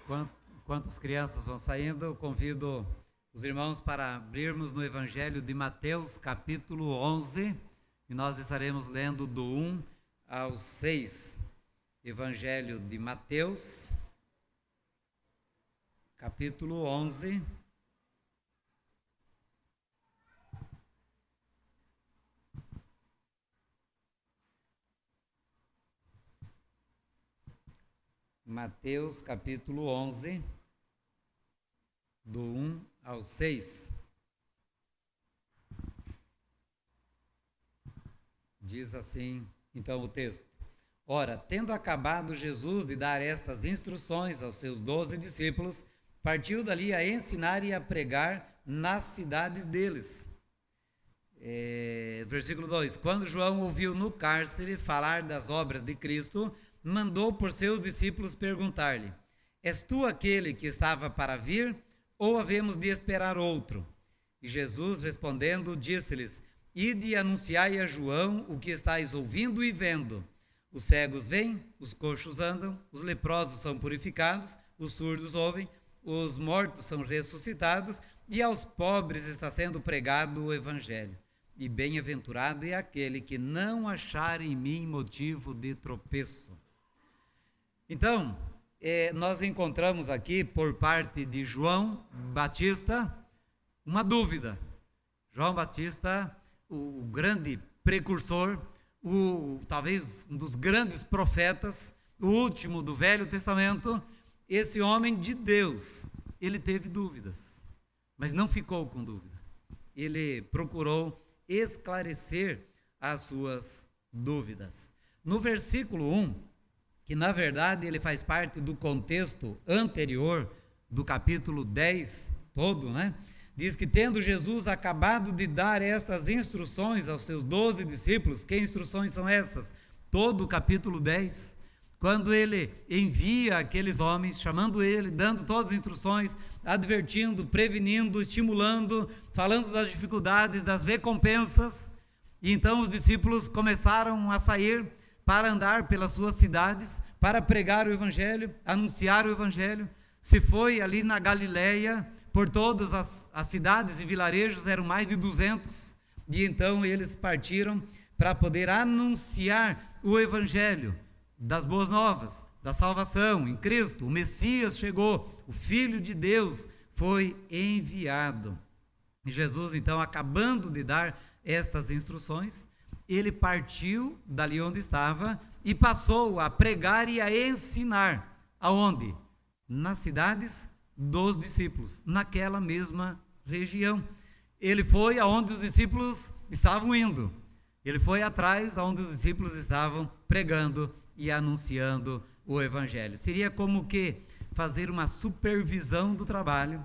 Enquanto as crianças vão saindo, eu convido os irmãos para abrirmos no Evangelho de Mateus, capítulo 11, e nós estaremos lendo do 1 ao 6. Evangelho de Mateus, capítulo 11. Mateus, capítulo 11, do 1 ao 6. Diz assim, então, o texto. Ora, tendo acabado Jesus de dar estas instruções aos seus 12 discípulos, partiu dali a ensinar e a pregar nas cidades deles. Versículo 2. Quando João ouviu no cárcere falar das obras de Cristo, mandou por seus discípulos perguntar-lhe: És tu aquele que estava para vir, ou havemos de esperar outro? E Jesus, respondendo, disse-lhes: Ide e anunciai a João o que estáis ouvindo e vendo. Os cegos vêm, os coxos andam, os leprosos são purificados, os surdos ouvem, os mortos são ressuscitados, e aos pobres está sendo pregado o evangelho. E bem-aventurado é aquele que não achar em mim motivo de tropeço. Então, nós encontramos aqui, por parte de João Batista, uma dúvida. João Batista, o grande precursor, talvez um dos grandes profetas, o último do Velho Testamento, esse homem de Deus, ele teve dúvidas, mas não ficou com dúvida. Ele procurou esclarecer as suas dúvidas. No versículo 1, que na verdade ele faz parte do contexto anterior do capítulo 10 todo, né? Diz que tendo Jesus acabado de dar estas instruções aos seus 12 discípulos, que instruções são estas? Todo o capítulo 10, quando ele envia aqueles homens, chamando ele, dando todas as instruções, advertindo, prevenindo, estimulando, falando das dificuldades, das recompensas, e então os discípulos começaram a sair para andar pelas suas cidades, para pregar o evangelho, anunciar o evangelho. Se foi ali na Galileia, por todas as cidades e vilarejos, eram mais de 200, e então eles partiram para poder anunciar o evangelho das boas novas, da salvação em Cristo. O Messias chegou, o Filho de Deus foi enviado. E Jesus, então, acabando de dar estas instruções, ele partiu dali onde estava e passou a pregar e a ensinar. Aonde? Nas cidades dos discípulos, naquela mesma região. Ele foi aonde os discípulos estavam indo. Ele foi atrás aonde os discípulos estavam pregando e anunciando o evangelho. Seria como que fazer uma supervisão do trabalho.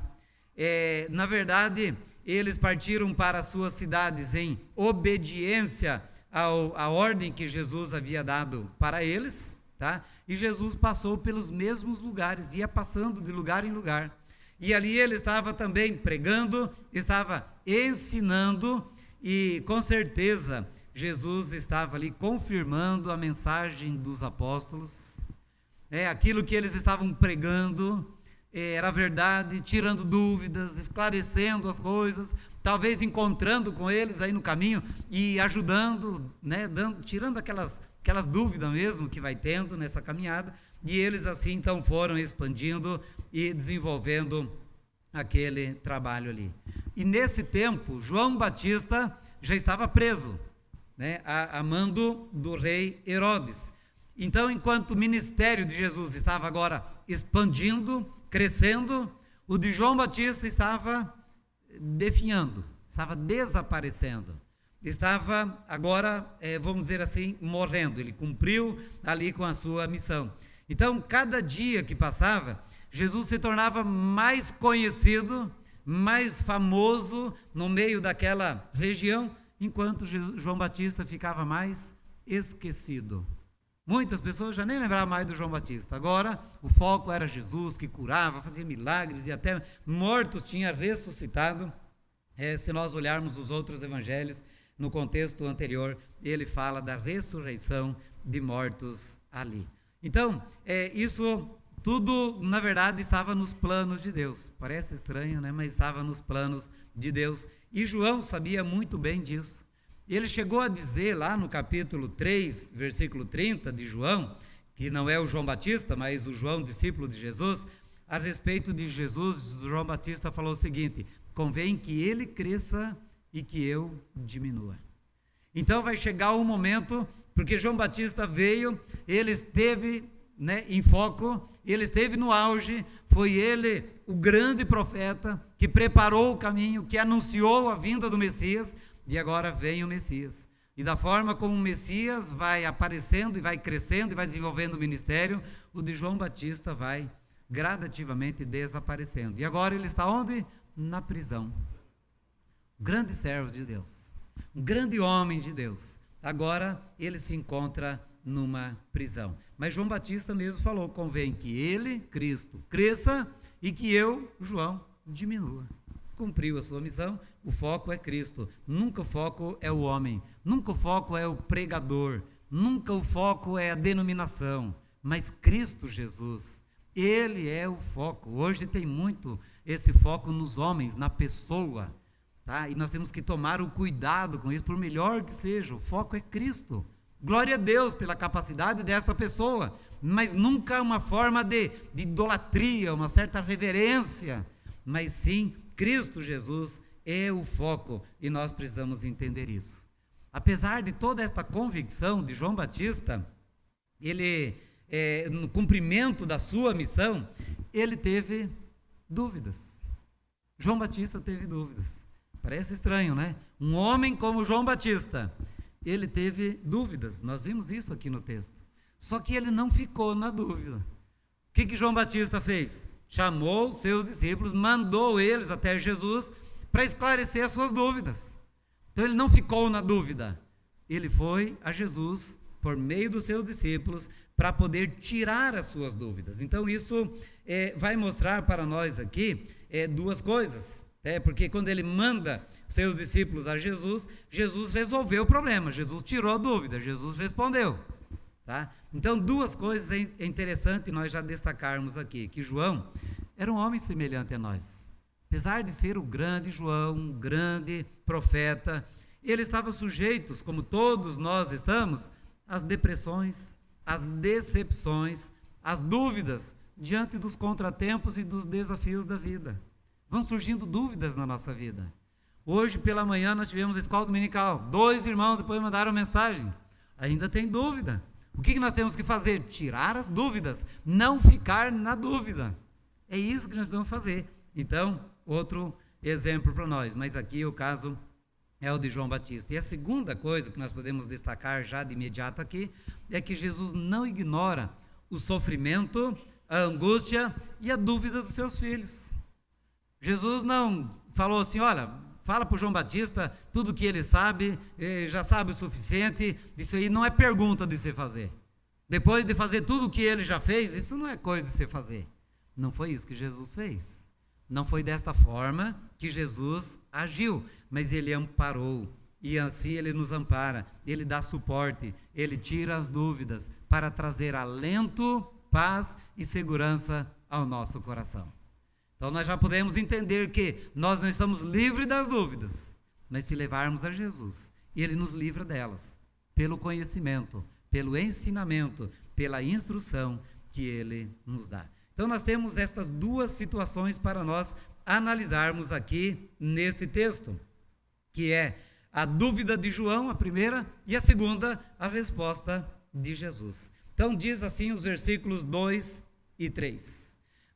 Na verdade, eles partiram para as suas cidades em obediência à ordem que Jesus havia dado para eles, tá? E Jesus passou pelos mesmos lugares, ia passando de lugar em lugar. E ali ele estava também pregando, estava ensinando, e com certeza Jesus estava ali confirmando a mensagem dos apóstolos. Aquilo que eles estavam pregando era verdade, tirando dúvidas, esclarecendo as coisas, talvez encontrando com eles aí no caminho e ajudando, né, tirando aquelas dúvidas mesmo que vai tendo nessa caminhada, e eles assim então foram expandindo e desenvolvendo aquele trabalho ali. E nesse tempo, João Batista já estava preso, né, a mando do rei Herodes. Então, enquanto o ministério de Jesus estava agora expandindo, crescendo, o de João Batista estava definhando, estava desaparecendo, estava agora, vamos dizer assim, morrendo. Ele cumpriu ali com a sua missão. Então, cada dia que passava, Jesus se tornava mais conhecido, mais famoso no meio daquela região, enquanto João Batista ficava mais esquecido. Muitas pessoas já nem lembravam mais do João Batista. Agora, o foco era Jesus, que curava, fazia milagres e até mortos tinha ressuscitado. Se nós olharmos os outros evangelhos, no contexto anterior, ele fala da ressurreição de mortos ali. Então, isso Tudo, na verdade, estava nos planos de Deus. Parece estranho, né? Mas estava nos planos de Deus. E João sabia muito bem disso. Ele chegou a dizer lá no capítulo 3, versículo 30 de João, que não é o João Batista, mas o João, discípulo de Jesus, a respeito de Jesus, João Batista falou o seguinte: convém que ele cresça e que eu diminua. Então vai chegar um momento, porque João Batista veio, ele esteve, né, em foco, ele esteve no auge, foi ele o grande profeta que preparou o caminho, que anunciou a vinda do Messias, e agora vem o Messias. E da forma como o Messias vai aparecendo e vai crescendo e vai desenvolvendo o ministério, o de João Batista vai gradativamente desaparecendo. E agora ele está onde? Na prisão. Grande servo de Deus, um grande homem de Deus. Agora ele se encontra numa prisão. Mas João Batista mesmo falou: convém que ele, Cristo, cresça e que eu, João, diminua. Cumpriu a sua missão. O foco é Cristo. Nunca o foco é o homem. Nunca o foco é o pregador. Nunca o foco é a denominação. Mas Cristo Jesus, ele é o foco. Hoje tem muito esse foco nos homens, na pessoa. Tá? E nós temos que tomar o cuidado com isso, por melhor que seja. O foco é Cristo. Glória a Deus pela capacidade desta pessoa. Mas nunca uma forma de idolatria, uma certa reverência. Mas sim, Cristo Jesus é o foco e nós precisamos entender isso. Apesar de toda esta convicção de João Batista, ele, no cumprimento da sua missão, ele teve dúvidas. João Batista teve dúvidas. Parece estranho, né? Um homem como João Batista, ele teve dúvidas. Nós vimos isso aqui no texto. Só que ele não ficou na dúvida. O que João Batista fez? Chamou seus discípulos, mandou eles até Jesus para esclarecer as suas dúvidas. Então ele não ficou na dúvida. Ele foi a Jesus por meio dos seus discípulos para poder tirar as suas dúvidas. Então isso vai mostrar para nós aqui duas coisas. Porque quando ele manda seus discípulos a Jesus, Jesus resolveu o problema, Jesus tirou a dúvida, Jesus respondeu. Tá? Então, duas coisas é interessante nós já destacarmos aqui, que João era um homem semelhante a nós. Apesar de ser o grande João, um grande profeta, ele estava sujeito, como todos nós estamos, às depressões, às decepções, às dúvidas, diante dos contratempos e dos desafios da vida. Vão surgindo dúvidas na nossa vida. Hoje pela manhã nós tivemos a escola dominical, 2 irmãos depois mandaram mensagem, ainda tem dúvida. O que nós temos que fazer? Tirar as dúvidas, não ficar na dúvida. É isso que nós vamos fazer. Então, outro exemplo para nós, mas aqui o caso é o de João Batista. E a segunda coisa que nós podemos destacar já de imediato aqui, é que Jesus não ignora o sofrimento, a angústia e a dúvida dos seus filhos. Jesus não falou assim: olha, fala para o João Batista tudo que ele sabe, já sabe o suficiente, isso aí não é pergunta de se fazer. Depois de fazer tudo o que ele já fez, isso não é coisa de se fazer. Não foi isso que Jesus fez. Não foi desta forma que Jesus agiu, mas ele amparou, e assim ele nos ampara, ele dá suporte, ele tira as dúvidas para trazer alento, paz e segurança ao nosso coração. Então nós já podemos entender que nós não estamos livres das dúvidas, mas se levarmos a Jesus, ele nos livra delas, pelo conhecimento, pelo ensinamento, pela instrução que ele nos dá. Então nós temos estas duas situações para nós analisarmos aqui neste texto, que é a dúvida de João, a primeira, e a segunda, a resposta de Jesus. Então diz assim os versículos 2 e 3.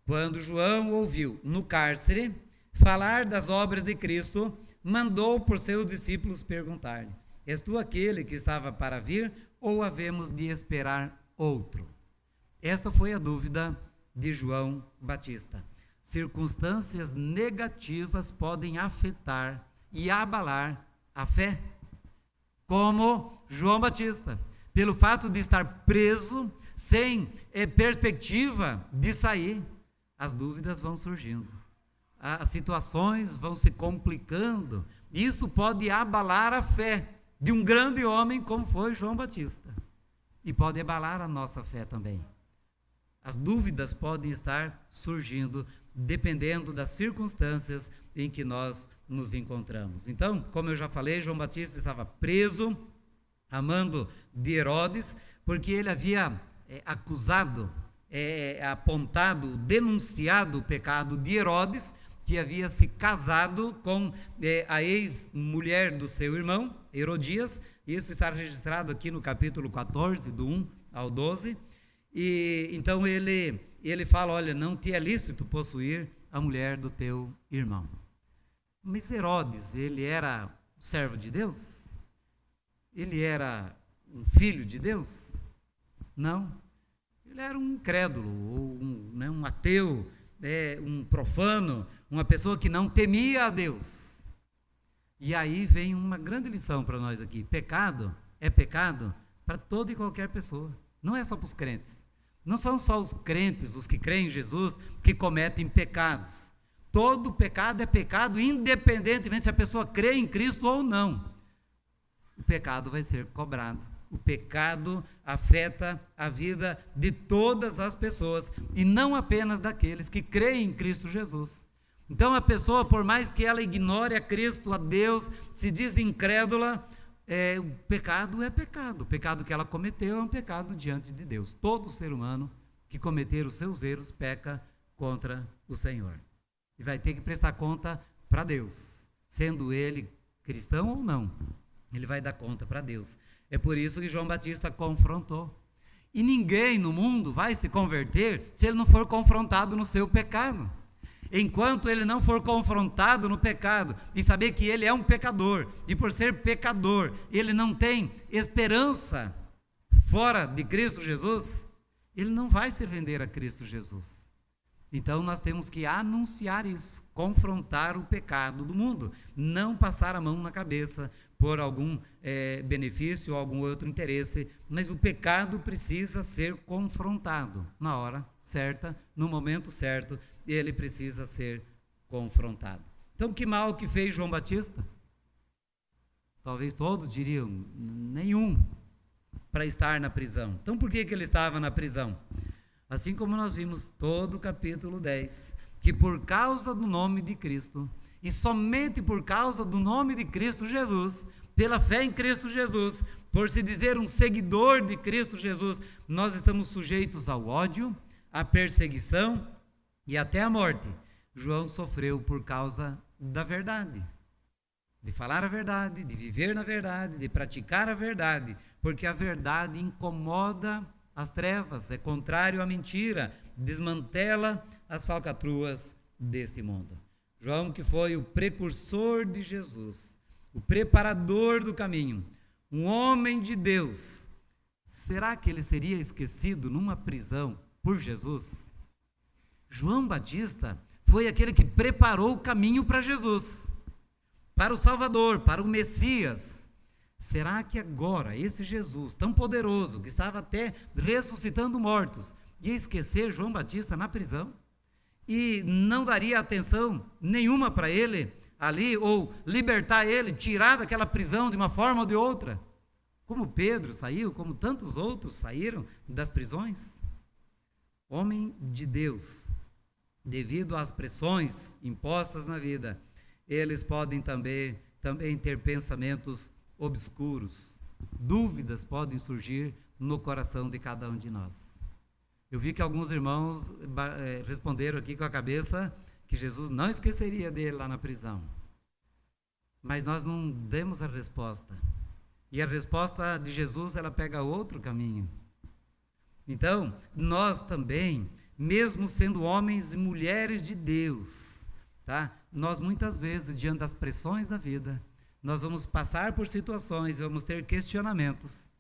Quando João ouviu no cárcere falar das obras de Cristo, mandou por seus discípulos perguntar-lhe: és tu aquele que estava para vir, ou havemos de esperar outro? Esta foi a dúvida de João Batista. Circunstâncias negativas podem afetar e abalar a fé, como João Batista, pelo fato de estar preso, sem perspectiva de sair. As dúvidas vão surgindo, as situações vão se complicando, isso pode abalar a fé de um grande homem como foi João Batista, e pode abalar a nossa fé também. As dúvidas podem estar surgindo dependendo das circunstâncias em que nós nos encontramos. Então, como eu já falei, João Batista estava preso, amando de Herodes, porque ele havia acusado, apontado, denunciado o pecado de Herodes, que havia se casado com a ex-mulher do seu irmão, Herodias. Isso está registrado aqui no capítulo 14, do 1 ao 12. E então ele fala, olha, não te é lícito possuir a mulher do teu irmão. Mas Herodes, ele era servo de Deus? Ele era um filho de Deus? Não. Ele era um incrédulo, ou um ateu, um profano, uma pessoa que não temia a Deus. E aí vem uma grande lição para nós aqui. Pecado é pecado para toda e qualquer pessoa. Não é só para os crentes. Não são só os crentes, os que creem em Jesus, que cometem pecados. Todo pecado é pecado, independentemente se a pessoa crê em Cristo ou não. O pecado vai ser cobrado. O pecado afeta a vida de todas as pessoas, e não apenas daqueles que creem em Cristo Jesus. Então a pessoa, por mais que ela ignore a Cristo, a Deus, se diz incrédula, o pecado é pecado. O pecado que ela cometeu é um pecado diante de Deus. Todo ser humano que cometer os seus erros peca contra o Senhor. E vai ter que prestar conta para Deus, sendo ele cristão ou não. Ele vai dar conta para Deus. É por isso que João Batista confrontou. E ninguém no mundo vai se converter se ele não for confrontado no seu pecado. Enquanto ele não for confrontado no pecado e saber que ele é um pecador, e por ser pecador, ele não tem esperança fora de Cristo Jesus, ele não vai se render a Cristo Jesus. Então nós temos que anunciar isso, confrontar o pecado do mundo, não passar a mão na cabeça por algum benefício ou algum outro interesse, mas o pecado precisa ser confrontado na hora certa, no momento certo, ele precisa ser confrontado. Então, que mal que fez João Batista? Talvez todos diriam, nenhum, para estar na prisão. Então, por que ele estava na prisão? Assim como nós vimos todo o capítulo 10, que por causa do nome de Cristo, e somente por causa do nome de Cristo Jesus, pela fé em Cristo Jesus, por se dizer um seguidor de Cristo Jesus, nós estamos sujeitos ao ódio, à perseguição e até à morte. João sofreu por causa da verdade, de falar a verdade, de viver na verdade, de praticar a verdade, porque a verdade incomoda as trevas, é contrário à mentira, desmantela as falcatruas deste mundo. João, que foi o precursor de Jesus, o preparador do caminho, um homem de Deus, será que ele seria esquecido numa prisão por Jesus? João Batista foi aquele que preparou o caminho para Jesus, para o Salvador, para o Messias. Será que agora esse Jesus tão poderoso, que estava até ressuscitando mortos, ia esquecer João Batista na prisão? E não daria atenção nenhuma para ele ali, ou libertar ele, tirar daquela prisão de uma forma ou de outra? Como Pedro saiu, como tantos outros saíram das prisões? Homem de Deus, devido às pressões impostas na vida, eles podem também ter pensamentos obscuros, dúvidas podem surgir no coração de cada um de nós. Eu vi que alguns irmãos responderam aqui com a cabeça que Jesus não esqueceria dele lá na prisão. Mas nós não demos a resposta. E a resposta de Jesus, ela pega outro caminho. Então, nós também, mesmo sendo homens e mulheres de Deus, tá? Nós muitas vezes, diante das pressões da vida, nós vamos passar por situações, vamos ter questionamentos,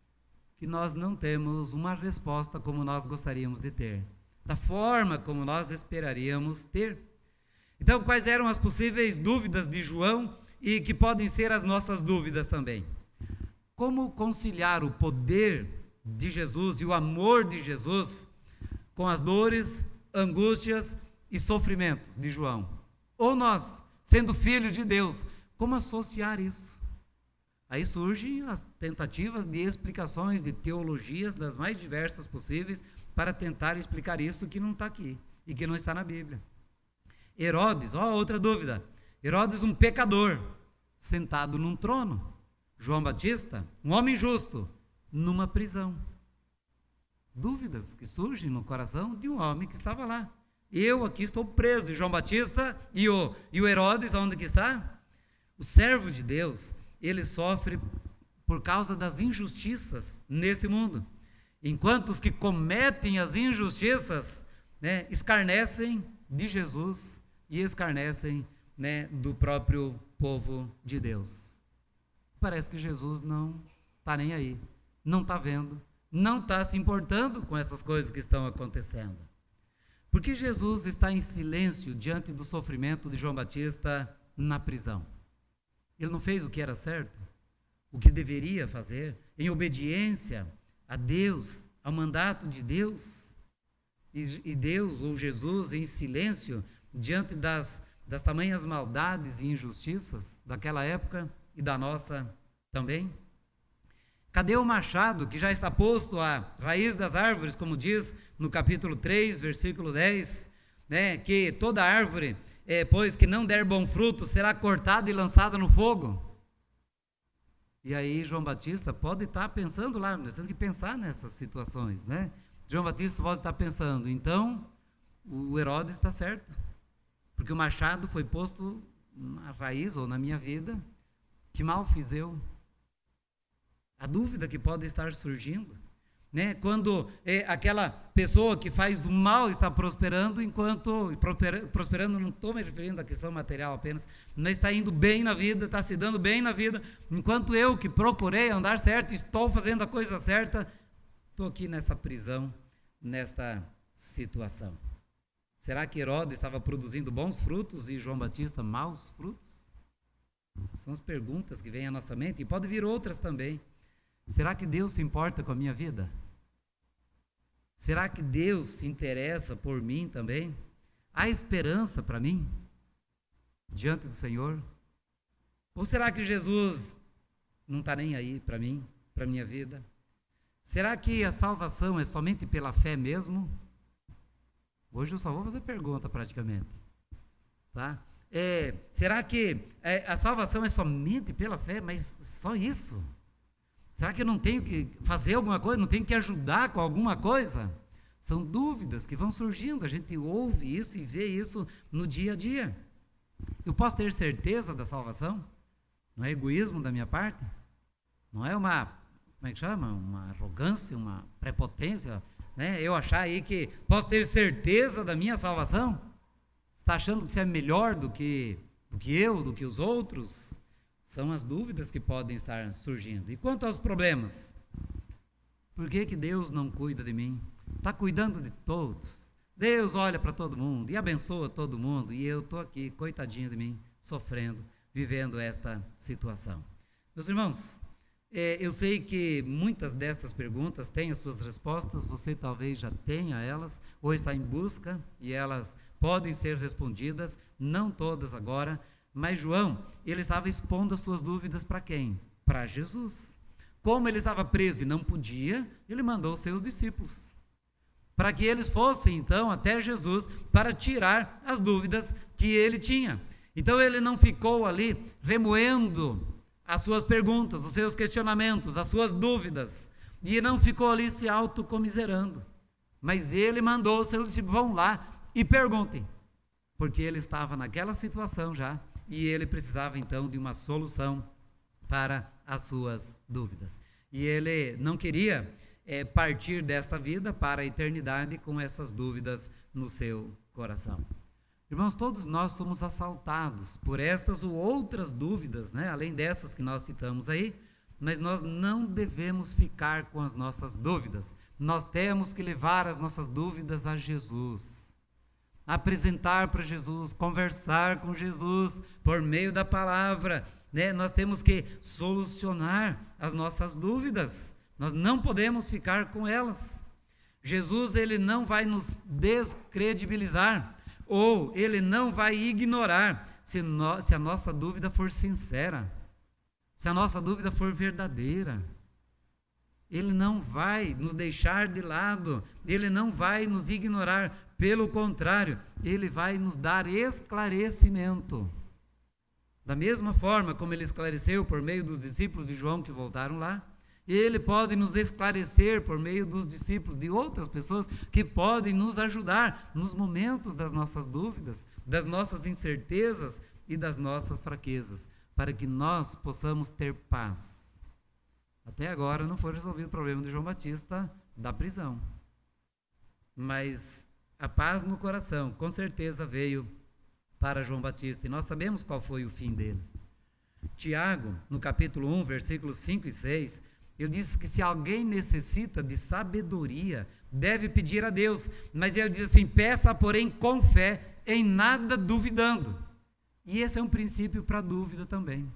que nós não temos uma resposta como nós gostaríamos de ter, da forma como nós esperaríamos ter. Então, quais eram as possíveis dúvidas de João e que podem ser as nossas dúvidas também? Como conciliar o poder de Jesus e o amor de Jesus com as dores, angústias e sofrimentos de João? Ou nós, sendo filhos de Deus, como associar isso? Aí surgem as tentativas de explicações, de teologias das mais diversas possíveis para tentar explicar isso que não está aqui e que não está na Bíblia. Herodes, outra dúvida. Herodes, um pecador, sentado num trono. João Batista, um homem justo, numa prisão. Dúvidas que surgem no coração de um homem que estava lá. Eu aqui estou preso, e João Batista e o Herodes, onde que está? O servo de Deus, ele sofre por causa das injustiças nesse mundo. Enquanto os que cometem as injustiças, escarnecem de Jesus e escarnecem, do próprio povo de Deus. Parece que Jesus não está nem aí, não está vendo, não está se importando com essas coisas que estão acontecendo. Porque Jesus está em silêncio diante do sofrimento de João Batista na prisão. Ele não fez o que era certo, o que deveria fazer, em obediência a Deus, ao mandato de Deus. E Deus, ou Jesus, em silêncio, diante das tamanhas maldades e injustiças daquela época e da nossa também. Cadê o machado que já está posto à raiz das árvores, como diz no capítulo 3, versículo 10, que toda árvore, pois que não der bom fruto, será cortada e lançada no fogo. E aí João Batista pode estar pensando lá, nós temos que pensar nessas situações, João Batista pode estar pensando, então o Herodes está certo, porque o machado foi posto na raiz ou na minha vida, que mal fiz eu? A dúvida que pode estar surgindo, quando aquela pessoa que faz o mal está prosperando, prosperando, não estou me referindo à questão material apenas, mas está indo bem na vida, está se dando bem na vida, enquanto eu que procurei andar certo, estou fazendo a coisa certa, estou aqui nessa prisão, nesta situação. Será que Herodes estava produzindo bons frutos e João Batista maus frutos? São as perguntas que vêm à nossa mente, e pode vir outras também. Será que Deus se importa com a minha vida? Será que Deus se interessa por mim também? Há esperança para mim diante do Senhor? Ou será que Jesus não está nem aí para mim, para a minha vida? Será que a salvação é somente pela fé mesmo? Hoje eu só vou fazer pergunta praticamente, tá? Será que a salvação é somente pela fé, mas só isso? Será que eu não tenho que fazer alguma coisa, não tenho que ajudar com alguma coisa? São dúvidas que vão surgindo, a gente ouve isso e vê isso no dia a dia. Eu posso ter certeza da salvação? Não é egoísmo da minha parte? Não é uma, como é que chama? Uma arrogância, uma prepotência, eu achar aí que posso ter certeza da minha salvação? Você está achando que você é melhor do que eu, do que os outros? São as dúvidas que podem estar surgindo. E quanto aos problemas? Por que Deus não cuida de mim? Está cuidando de todos. Deus olha para todo mundo e abençoa todo mundo, e eu estou aqui, coitadinho de mim, sofrendo, vivendo esta situação. Meus irmãos, eu sei que muitas destas perguntas têm as suas respostas, você talvez já tenha elas, ou está em busca, e elas podem ser respondidas, não todas agora, mas João, ele estava expondo as suas dúvidas para quem? Para Jesus. Como ele estava preso e não podia, ele mandou os seus discípulos, para que eles fossem então até Jesus, para tirar as dúvidas que ele tinha. Então ele não ficou ali remoendo as suas perguntas, os seus questionamentos, as suas dúvidas, e não ficou ali se autocomiserando, mas ele mandou os seus discípulos, vão lá e perguntem, porque ele estava naquela situação já, e ele precisava então de uma solução para as suas dúvidas, e ele não queria partir desta vida para a eternidade com essas dúvidas no seu coração. Irmãos, todos nós somos assaltados por estas ou outras dúvidas, além dessas que nós citamos aí, mas nós não devemos ficar com as nossas dúvidas, nós temos que levar as nossas dúvidas a Jesus, apresentar para Jesus, conversar com Jesus por meio da palavra, nós temos que solucionar as nossas dúvidas, nós não podemos ficar com elas. Jesus, ele não vai nos descredibilizar, ou ele não vai ignorar se a nossa dúvida for sincera, se a nossa dúvida for verdadeira. Ele não vai nos deixar de lado, Ele não vai nos ignorar, pelo contrário, Ele vai nos dar esclarecimento. Da mesma forma como Ele esclareceu por meio dos discípulos de João que voltaram lá, Ele pode nos esclarecer por meio dos discípulos de outras pessoas que podem nos ajudar nos momentos das nossas dúvidas, das nossas incertezas e das nossas fraquezas, para que nós possamos ter paz. Até agora não foi resolvido o problema de João Batista da prisão. Mas a paz no coração, com certeza, veio para João Batista. E nós sabemos qual foi o fim dele. Tiago, no capítulo 1, versículos 5 e 6, ele diz que se alguém necessita de sabedoria, deve pedir a Deus. Mas ele diz assim, peça, porém, com fé, em nada duvidando. E esse é um princípio para a dúvida também.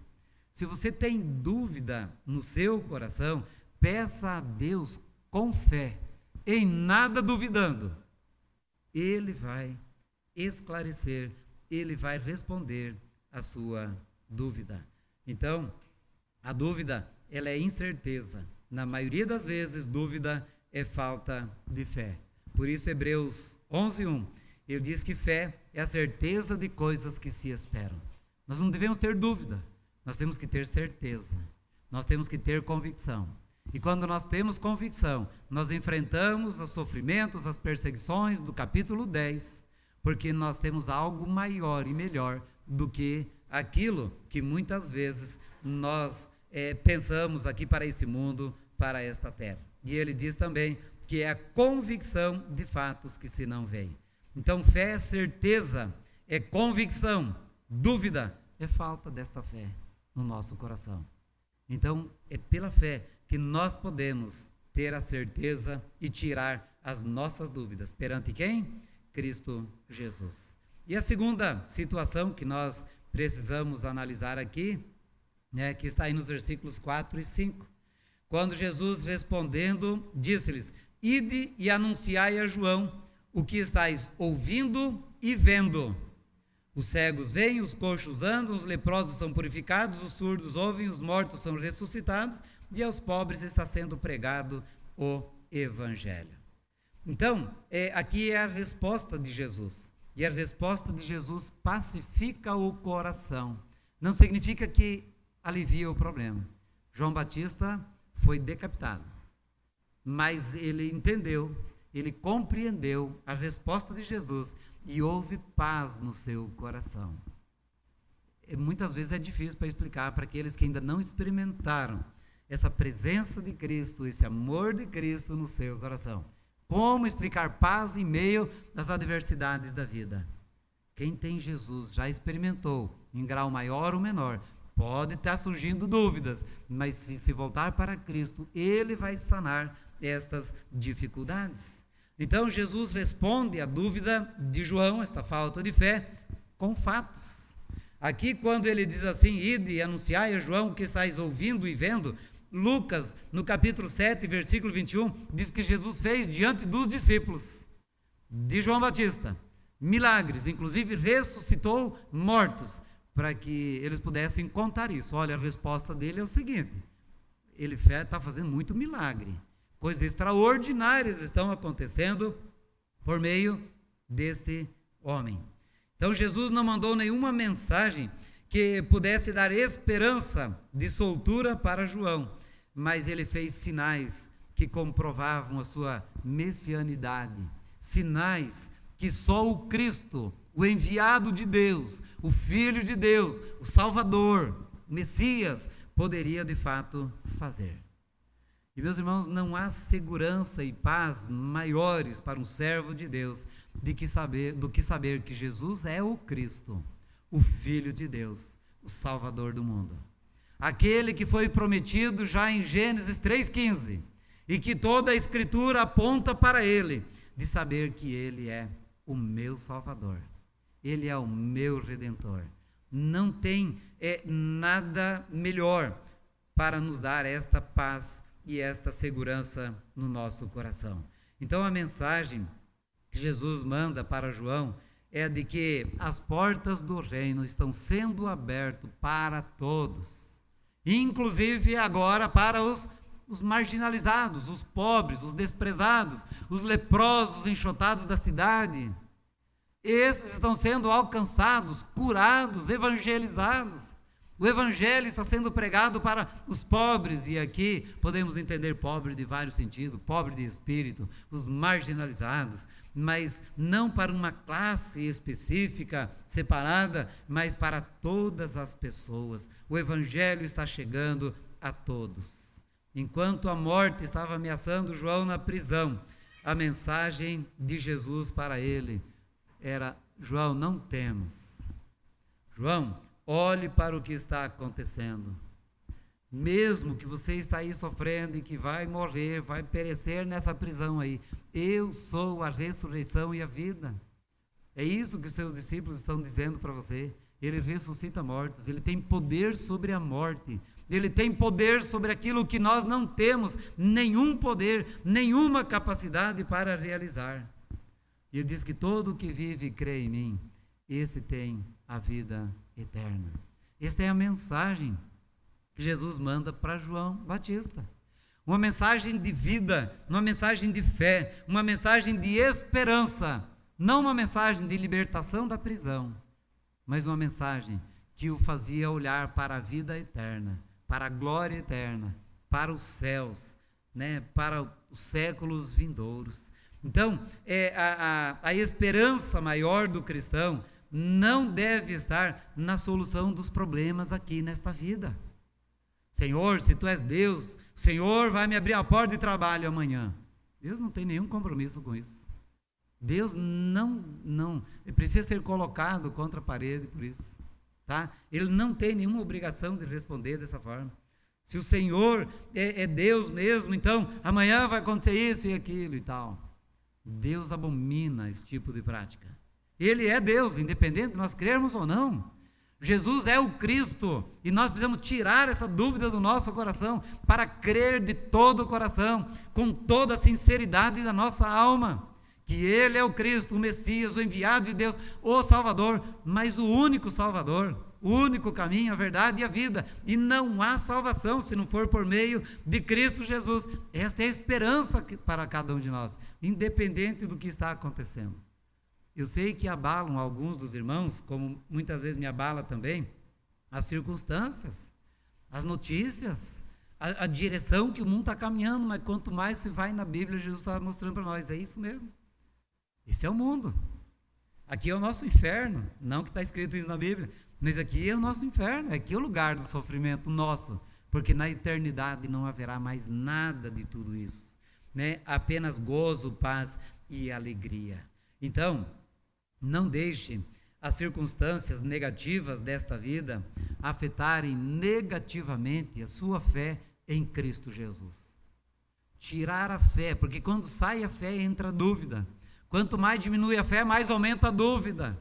Se você tem dúvida no seu coração, peça a Deus com fé, em nada duvidando. Ele vai esclarecer, Ele vai responder a sua dúvida. Então, a dúvida, ela é incerteza. Na maioria das vezes, dúvida é falta de fé. Por isso, Hebreus 11:1, ele diz que fé é a certeza de coisas que se esperam. Nós não devemos ter dúvida. Nós temos que ter certeza, nós temos que ter convicção. E quando nós temos convicção, nós enfrentamos os sofrimentos, as perseguições do capítulo 10, porque nós temos algo maior e melhor do que aquilo que muitas vezes nós pensamos aqui para esse mundo, para esta terra. E ele diz também que é a convicção de fatos que se não veem. Então, fé é certeza, é convicção, dúvida é falta desta fé no nosso coração. Então, é pela fé que nós podemos ter a certeza e tirar as nossas dúvidas. Perante quem? Cristo Jesus. E a segunda situação que nós precisamos analisar aqui, que está aí nos versículos 4 e 5. Quando Jesus respondendo, disse-lhes, ide e anunciai a João o que estáis ouvindo e vendo. Os cegos veem, os coxos andam, os leprosos são purificados, os surdos ouvem, os mortos são ressuscitados, e aos pobres está sendo pregado o Evangelho. Então, aqui é a resposta de Jesus. E a resposta de Jesus pacifica o coração. Não significa que alivia o problema. João Batista foi decapitado, mas ele entendeu, ele compreendeu a resposta de Jesus, e houve paz no seu coração. Muitas vezes é difícil para explicar para aqueles que ainda não experimentaram essa presença de Cristo, esse amor de Cristo no seu coração. Como explicar paz em meio às adversidades da vida? Quem tem Jesus já experimentou, em grau maior ou menor. Pode estar surgindo dúvidas, mas se voltar para Cristo, Ele vai sanar estas dificuldades. Então, Jesus responde à dúvida de João, esta falta de fé, com fatos. Aqui, quando ele diz assim, ide e anunciai a João o que estáis ouvindo e vendo, Lucas, no capítulo 7, versículo 21, diz que Jesus fez diante dos discípulos de João Batista milagres, inclusive ressuscitou mortos, para que eles pudessem contar isso. Olha, a resposta dele é o seguinte, ele está fazendo muito milagre. Coisas extraordinárias estão acontecendo por meio deste homem. Então, Jesus não mandou nenhuma mensagem que pudesse dar esperança de soltura para João, mas ele fez sinais que comprovavam a sua messianidade, sinais que só o Cristo, o enviado de Deus, o Filho de Deus, o Salvador, o Messias, poderia de fato fazer. E, meus irmãos, não há segurança e paz maiores para um servo de Deus do que saber que Jesus é o Cristo, o Filho de Deus, o Salvador do mundo. Aquele que foi prometido já em Gênesis 3,15 e que toda a Escritura aponta para ele, de saber que ele é o meu Salvador, ele é o meu Redentor. Não tem nada melhor para nos dar esta paz e esta segurança no nosso coração. Então, a mensagem que Jesus manda para João é de que as portas do reino estão sendo abertas para todos. inclusive agora para os marginalizados, os pobres, os desprezados, os leprosos enxotados da cidade. Esses estão sendo alcançados, curados, evangelizados. O evangelho está sendo pregado para os pobres, e aqui podemos entender pobre de vários sentidos, pobre de espírito, os marginalizados, mas não para uma classe específica, separada, mas para todas as pessoas. O evangelho está chegando a todos. Enquanto a morte estava ameaçando João na prisão, a mensagem de Jesus para ele era: João, não temas. João, olhe para o que está acontecendo. Mesmo que você está aí sofrendo e que vai morrer, vai perecer nessa prisão aí, eu sou a ressurreição e a vida. É isso que os seus discípulos estão dizendo para você. Ele ressuscita mortos, ele tem poder sobre a morte, ele tem poder sobre aquilo que nós não temos nenhum poder, nenhuma capacidade para realizar. E ele diz que todo o que vive e crê em mim, esse tem a vida eterna. Esta é a mensagem que Jesus manda para João Batista. Uma mensagem de vida, uma mensagem de fé, uma mensagem de esperança, não uma mensagem de libertação da prisão, mas uma mensagem que o fazia olhar para a vida eterna, para a glória eterna, para os céus, para os séculos vindouros. Então, a esperança maior do cristão não deve estar na solução dos problemas aqui nesta vida. Senhor, se tu és Deus, o Senhor vai me abrir a porta de trabalho amanhã. Deus não tem nenhum compromisso com isso. Deus não precisa ser colocado contra a parede por isso. Tá? Ele não tem nenhuma obrigação de responder dessa forma. Se o Senhor é Deus mesmo, então amanhã vai acontecer isso e aquilo e tal. Deus abomina esse tipo de prática. Ele é Deus, independente de nós crermos ou não. Jesus é o Cristo, e nós precisamos tirar essa dúvida do nosso coração para crer de todo o coração, com toda a sinceridade da nossa alma, que Ele é o Cristo, o Messias, o enviado de Deus, o Salvador, mas o único Salvador, o único caminho, a verdade e a vida, e não há salvação se não for por meio de Cristo Jesus. Esta é a esperança para cada um de nós, independente do que está acontecendo. Eu sei que abalam alguns dos irmãos, como muitas vezes me abala também, as circunstâncias, as notícias, a direção que o mundo está caminhando, mas quanto mais se vai na Bíblia, Jesus está mostrando para nós, é isso mesmo. Esse é o mundo. Aqui é o nosso inferno, não que está escrito isso na Bíblia, mas aqui é o nosso inferno, aqui é o lugar do sofrimento nosso, porque na eternidade não haverá mais nada de tudo isso, apenas gozo, paz e alegria. Então, não deixe as circunstâncias negativas desta vida afetarem negativamente a sua fé em Cristo Jesus. Tirar a fé, porque quando sai a fé entra a dúvida. Quanto mais diminui a fé, mais aumenta a dúvida.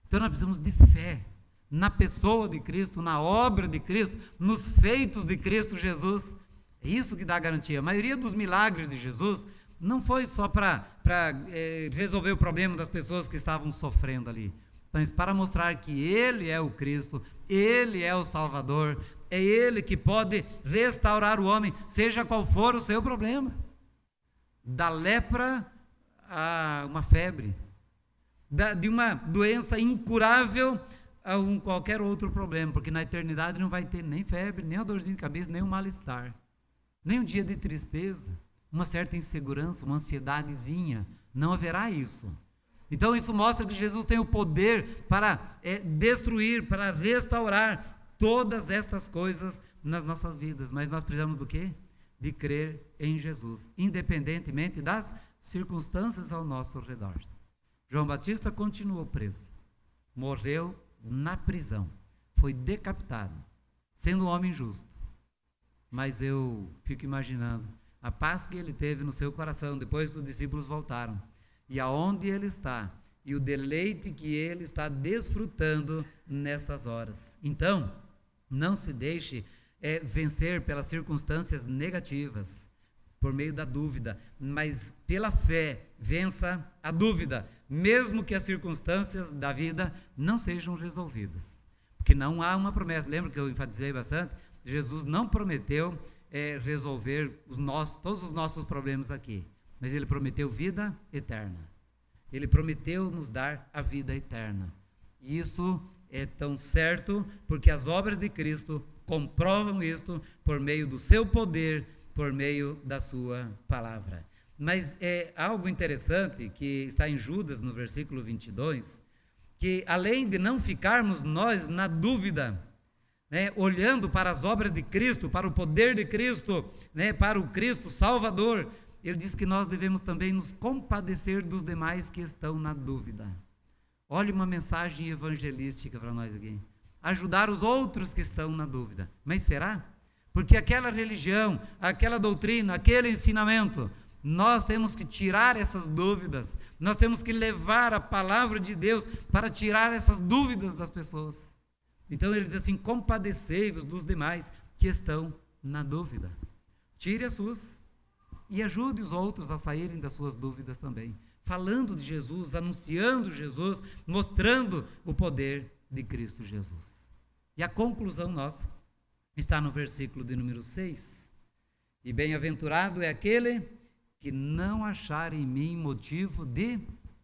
Então nós precisamos de fé na pessoa de Cristo, na obra de Cristo, nos feitos de Cristo Jesus. É isso que dá garantia. A maioria dos milagres de Jesus não foi só para resolver o problema das pessoas que estavam sofrendo ali, mas para mostrar que Ele é o Cristo, Ele é o Salvador, é Ele que pode restaurar o homem, seja qual for o seu problema. Da lepra a uma febre, de uma doença incurável a qualquer outro problema, porque na eternidade não vai ter nem febre, nem uma dorzinha de cabeça, nem um mal-estar, nem um dia de tristeza, uma certa insegurança, uma ansiedadezinha, não haverá isso. Então isso mostra que Jesus tem o poder para destruir, para restaurar todas estas coisas nas nossas vidas, mas nós precisamos do quê? De crer em Jesus, independentemente das circunstâncias ao nosso redor. João Batista continuou preso, morreu na prisão, foi decapitado, sendo um homem justo, mas eu fico imaginando a paz que ele teve no seu coração depois que os discípulos voltaram, e aonde ele está, e o deleite que ele está desfrutando nestas horas. Então, não se deixe vencer pelas circunstâncias negativas, por meio da dúvida, mas pela fé, vença a dúvida, mesmo que as circunstâncias da vida não sejam resolvidas, porque não há uma promessa. Lembra que eu enfatizei bastante? Jesus não prometeu resolver todos os nossos problemas aqui, mas ele prometeu vida eterna. Ele prometeu nos dar a vida eterna. E isso é tão certo porque as obras de Cristo comprovam isto por meio do seu poder, por meio da sua palavra. Mas é algo interessante que está em Judas, no versículo 22, que além de não ficarmos nós na dúvida, olhando para as obras de Cristo, para o poder de Cristo, para o Cristo Salvador, ele diz que nós devemos também nos compadecer dos demais que estão na dúvida. Olha uma mensagem evangelística para nós aqui. Ajudar os outros que estão na dúvida. Mas será? Porque aquela religião, aquela doutrina, aquele ensinamento, nós temos que tirar essas dúvidas. Nós temos que levar a palavra de Deus para tirar essas dúvidas das pessoas. Então ele diz assim: compadecei-vos dos demais que estão na dúvida. Tire as suas e ajude os outros a saírem das suas dúvidas também. Falando de Jesus, anunciando Jesus, mostrando o poder de Cristo Jesus. E a conclusão nossa está no versículo de número 6. E bem-aventurado é aquele que não achar em mim motivo de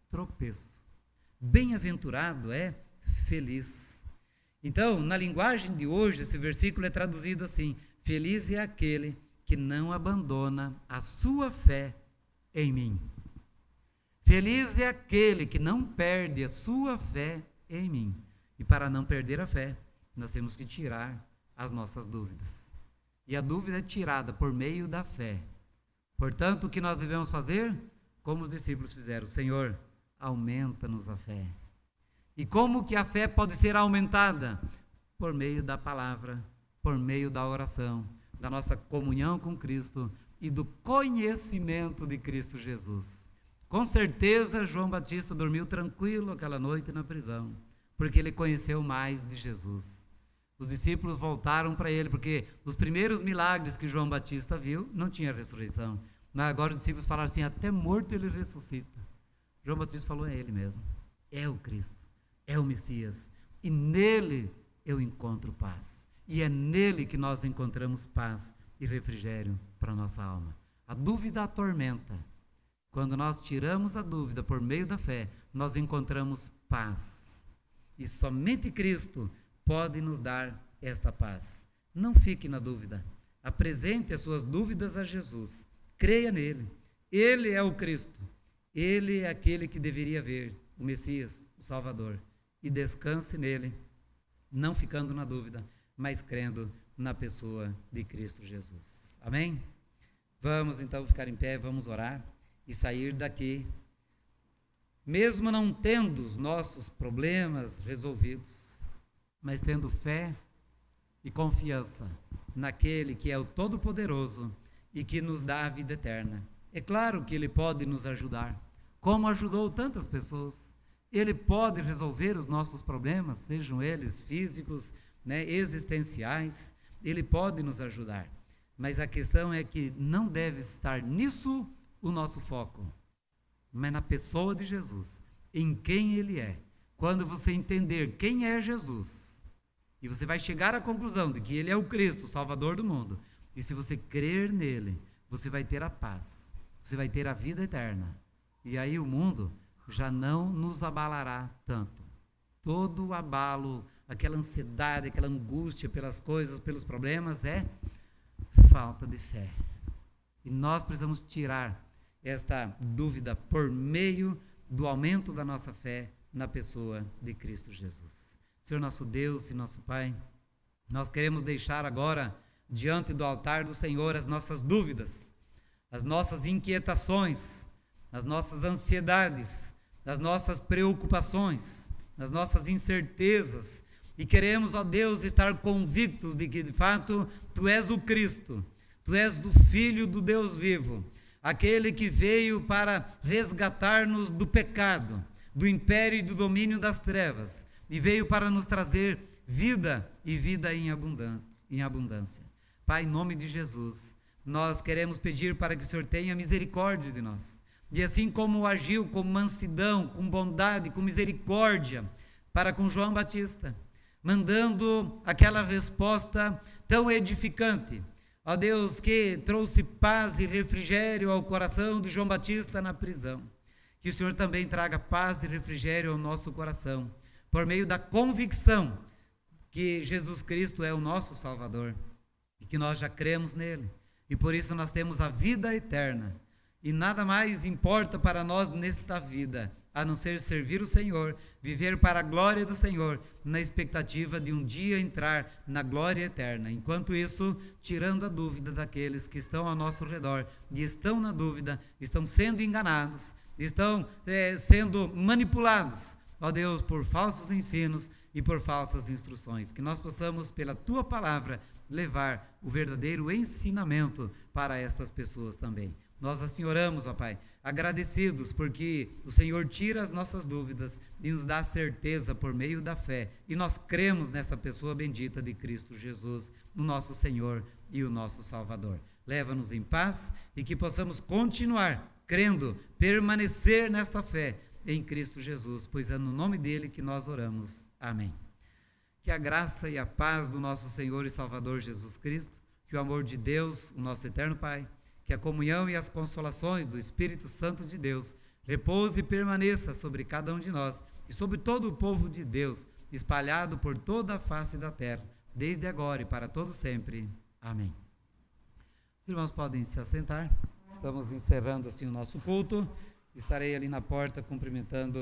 tropeço. Bem-aventurado é feliz. Então, na linguagem de hoje, esse versículo é traduzido assim: feliz é aquele que não abandona a sua fé em mim. Feliz é aquele que não perde a sua fé em mim. E para não perder a fé, nós temos que tirar as nossas dúvidas. E a dúvida é tirada por meio da fé. Portanto, o que nós devemos fazer? Como os discípulos fizeram: Senhor, aumenta-nos a fé. E como que a fé pode ser aumentada? Por meio da palavra, por meio da oração, da nossa comunhão com Cristo e do conhecimento de Cristo Jesus. Com certeza, João Batista dormiu tranquilo aquela noite na prisão, porque ele conheceu mais de Jesus. Os discípulos voltaram para ele, porque os primeiros milagres que João Batista viu, não tinha ressurreição. Mas agora os discípulos falaram assim: até morto ele ressuscita. João Batista falou: é ele mesmo, é o Cristo, é o Messias, e nele eu encontro paz. E é nele que nós encontramos paz e refrigério para a nossa alma. A dúvida atormenta. Quando nós tiramos a dúvida por meio da fé, nós encontramos paz. E somente Cristo pode nos dar esta paz. Não fique na dúvida. Apresente as suas dúvidas a Jesus. Creia nele. Ele é o Cristo. Ele é aquele que deveria ver, o Messias, o Salvador. E descanse nele, não ficando na dúvida, mas crendo na pessoa de Cristo Jesus. Amém? Vamos então ficar em pé, vamos orar e sair daqui, mesmo não tendo os nossos problemas resolvidos, mas tendo fé e confiança naquele que é o Todo-Poderoso e que nos dá a vida eterna. É claro que Ele pode nos ajudar, como ajudou tantas pessoas. Ele pode resolver os nossos problemas, sejam eles físicos, existenciais. Ele pode nos ajudar. Mas a questão é que não deve estar nisso o nosso foco, mas na pessoa de Jesus, em quem Ele é. Quando você entender quem é Jesus, e você vai chegar à conclusão de que Ele é o Cristo, o Salvador do mundo, e se você crer nele, você vai ter a paz, você vai ter a vida eterna, e aí o mundo já não nos abalará tanto. Todo o abalo, aquela ansiedade, aquela angústia pelas coisas, pelos problemas, é falta de fé. E nós precisamos tirar esta dúvida por meio do aumento da nossa fé na pessoa de Cristo Jesus. Senhor nosso Deus e nosso Pai, nós queremos deixar agora diante do altar do Senhor as nossas dúvidas, as nossas inquietações, as nossas ansiedades, as nossas preocupações, as nossas incertezas, e queremos, ó Deus, estar convictos de que de fato Tu és o Cristo, Tu és o Filho do Deus vivo, aquele que veio para resgatar-nos do pecado, do império e do domínio das trevas, e veio para nos trazer vida e vida em abundância. Pai, em nome de Jesus, nós queremos pedir para que o Senhor tenha misericórdia de nós, e assim como agiu com mansidão, com bondade, com misericórdia para com João Batista, mandando aquela resposta tão edificante, ó Deus, que trouxe paz e refrigério ao coração de João Batista na prisão. Que o Senhor também traga paz e refrigério ao nosso coração, por meio da convicção que Jesus Cristo é o nosso Salvador e que nós já cremos nele. E por isso nós temos a vida eterna. E nada mais importa para nós nesta vida, a não ser servir o Senhor, viver para a glória do Senhor, na expectativa de um dia entrar na glória eterna. Enquanto isso, tirando a dúvida daqueles que estão ao nosso redor e estão na dúvida, estão sendo enganados, estão sendo manipulados, ó Deus, por falsos ensinos e por falsas instruções. Que nós possamos, pela Tua palavra, levar o verdadeiro ensinamento para estas pessoas também. Nós assim oramos, ó Pai, agradecidos porque o Senhor tira as nossas dúvidas e nos dá certeza por meio da fé. E nós cremos nessa pessoa bendita de Cristo Jesus, o nosso Senhor e o nosso Salvador. Leva-nos em paz e que possamos continuar crendo, permanecer nesta fé em Cristo Jesus, pois é no nome dele que nós oramos. Amém. Que a graça e a paz do nosso Senhor e Salvador Jesus Cristo, que o amor de Deus, o nosso eterno Pai, que a comunhão e as consolações do Espírito Santo de Deus repouse e permaneça sobre cada um de nós e sobre todo o povo de Deus, espalhado por toda a face da terra, desde agora e para todo sempre. Amém. Os irmãos podem se assentar. Estamos encerrando assim o nosso culto. Estarei ali na porta cumprimentando